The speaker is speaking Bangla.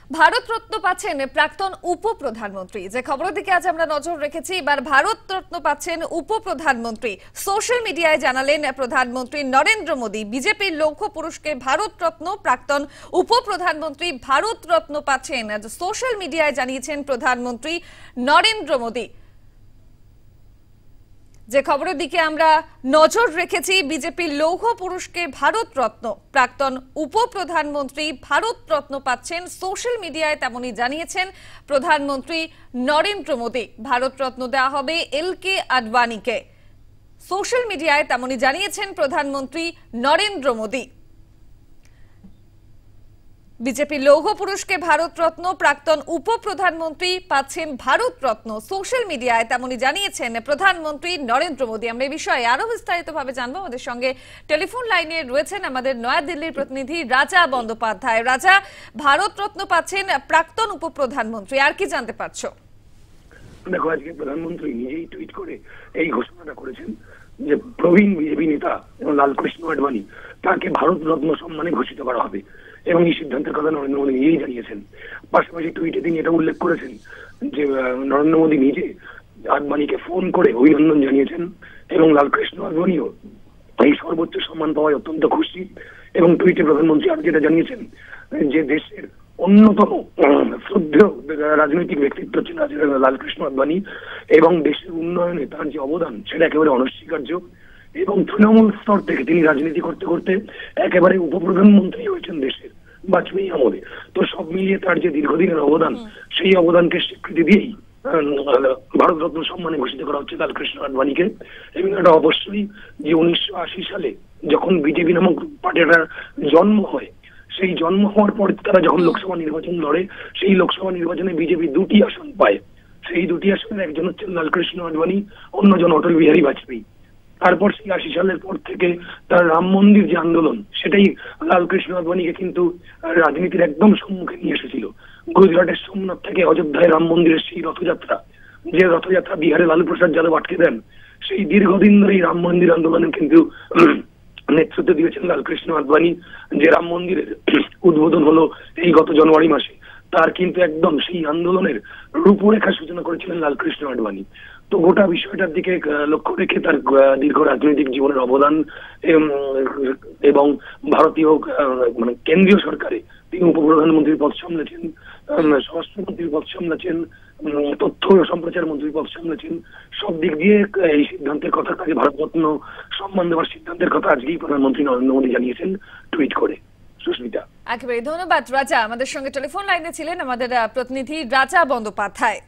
ভারতরত্ন পাচ্ছেন প্রাক্তন উপপ্রধানমন্ত্রী। যে খবরের দিকে আজ আমরা নজর রেখেছি, এবার ভারতরত্ন পাচ্ছেন উপপ্রধানমন্ত্রী। সোশ্যাল মিডিয়ায় জানালেন প্রধানমন্ত্রী নরেন্দ্র মোদী, বিজেপির লৌহ পুরুষকে ভারতরত্ন প্রাক্তন উপপ্রধানমন্ত্রী ভারতরত্ন পাচ্ছেন। আজ সোশ্যাল মিডিয়ায় জানিয়েছেন প্রধানমন্ত্রী নরেন্দ্র মোদী। যে খবরের দিকে আমরা নজর রেখেছি, বিজেপির লৌহ পুরুষকে ভারতরত্ন প্রাক্তন উপপ্রধানমন্ত্রী ভারতরত্ন পাচ্ছেন। সোশ্যাল মিডিয়ায় তেমনই জানিয়েছেন প্রধানমন্ত্রী নরেন্দ্র মোদী। ভারতরত্ন দেওয়া হবে এল.কে. আডবাণীকে। সোশ্যাল মিডিয়ায় তেমনই জানিয়েছেন প্রধানমন্ত্রী নরেন্দ্র মোদী। বিজেপি লৌহ পুরুষকে ভারতরত্ন প্রাক্তন উপপ্রধানমন্ত্রী পাচ্ছেন ভারতরত্ন। সোশ্যাল মিডিয়ায় তেমনই জানিয়েছেন প্রধানমন্ত্রী নরেন্দ্র মোদী। আমরা এই বিষয়ে আরো বিস্তারিতভাবে জানবো। আমাদের সঙ্গে টেলিফোন লাইনে রয়েছেন আমাদের নয়াদিল্লির প্রতিনিধি রাজা বন্দ্যোপাধ্যায়। রাজা, ভারতরত্ন পাচ্ছেন প্রাক্তন উপপ্রধানমন্ত্রী, আর কি জানতে পারছো? দেখো, আজকে প্রধানমন্ত্রী নিজেই টুইট করে এই ঘোষণাটা করেছেন যে প্রবীণ বিজেপি নেতা লালকৃষ্ণ আডবাণী তাকে ভারতরত্ন সম্মানে ঘোষিত করা হবে, এবং এই সিদ্ধান্তের কথা নরেন্দ্র মোদী নিজেই জানিয়েছেন। পাশাপাশি টুইটে তিনি এটা উল্লেখ করেছেন যে নরেন্দ্র মোদী নিজে আডবাণীকে ফোন করে অভিনন্দন জানিয়েছেন, এবং লালকৃষ্ণ আডবাণীও এই সর্বোচ্চ সম্মান পাওয়ায় অত্যন্ত খুশি। এবং টুইটে প্রধানমন্ত্রী আরো যেটা জানিয়েছেন যে দেশের অন্যতম শ্রদ্ধেয় রাজনৈতিক ব্যক্তিত্ব ছিলেন লালকৃষ্ণ আডবাণী, এবং দেশের উন্নয়নে তার যে অবদান সেটা একেবারে অনস্বীকার্য। এবং তৃণমূল স্তর থেকে তিনি রাজনীতি করতে করতে একেবারে উপপ্রধানমন্ত্রী হয়েছেন দেশের বাজপেয়ী আমলে। তো সব মিলিয়ে তার যে দীর্ঘদিনের অবদান, সেই অবদানকে স্বীকৃতি দিয়েই ভারতরত্ন সম্মানে ঘোষিত করা হচ্ছে লালকৃষ্ণ আডবাণীকে। এবং এটা অবশ্যই যে 1980 সালে যখন বিজেপি নামক পার্টিটার জন্ম হয়, সেই জন্ম হওয়ার পর তারা যখন লোকসভা নির্বাচন লড়ে, সেই লোকসভা নির্বাচনে বিজেপি 2টি আসন পায়। সেই 2টি আসনের একজন হচ্ছেন লালকৃষ্ণ আডবাণী, অন্যজন অটল বিহারী বাজপেয়ী। তারপর সেই 80 সালের পর থেকে তার রাম মন্দির যে আন্দোলন, সেটাই লালকৃষ্ণ আডবাণীকে কিন্তু রাজনীতির একদম সম্মুখে নিয়ে এসেছিল। গুজরাটের সোমনাথ থেকে অযোধ্যায় রাম মন্দিরের সেই রথযাত্রা, যে রথযাত্রা বিহারে লালু প্রসাদ যাদব আটকে দেন, সেই দীর্ঘদিন ধরে এই রাম মন্দির আন্দোলনে কিন্তু নেতৃত্ব দিয়েছেন লালকৃষ্ণ আডবাণী। যে রাম মন্দিরের উদ্বোধন হলো এই গত জানুয়ারি মাসে, তার কিন্তু একদম সেই আন্দোলনের রূপরেখা সূচনা করেছিলেন লালকৃষ্ণ আডবাণী। তো গোটা বিষয়টার দিকে লক্ষ্য রেখে তার দীর্ঘ রাজনৈতিক জীবনের অবদান এবং ভারতীয় মানে কেন্দ্রীয় সরকারে তিনি উপপ্রধানমন্ত্রীর পদ সামলেছেন, স্বরাষ্ট্রমন্ত্রীর পদ সামলেছেন, তথ্য সম্প্রচার মন্ত্রীর পদ সামলেছেন। সব দিক দিয়ে এই সিদ্ধান্তের কথা, তাকে ভারতরত্ন সম্মান দেওয়ার সিদ্ধান্তের কথা আজকেই প্রধানমন্ত্রী নরেন্দ্র মোদী জানিয়েছেন টুইট করে। সুস্মিতা, একেবারে ধন্যবাদ রাজা। আমাদের সঙ্গে টেলিফোন লাইনে ছিলেন আমাদের প্রতিনিধি রাজা বন্দ্যোপাধ্যায়।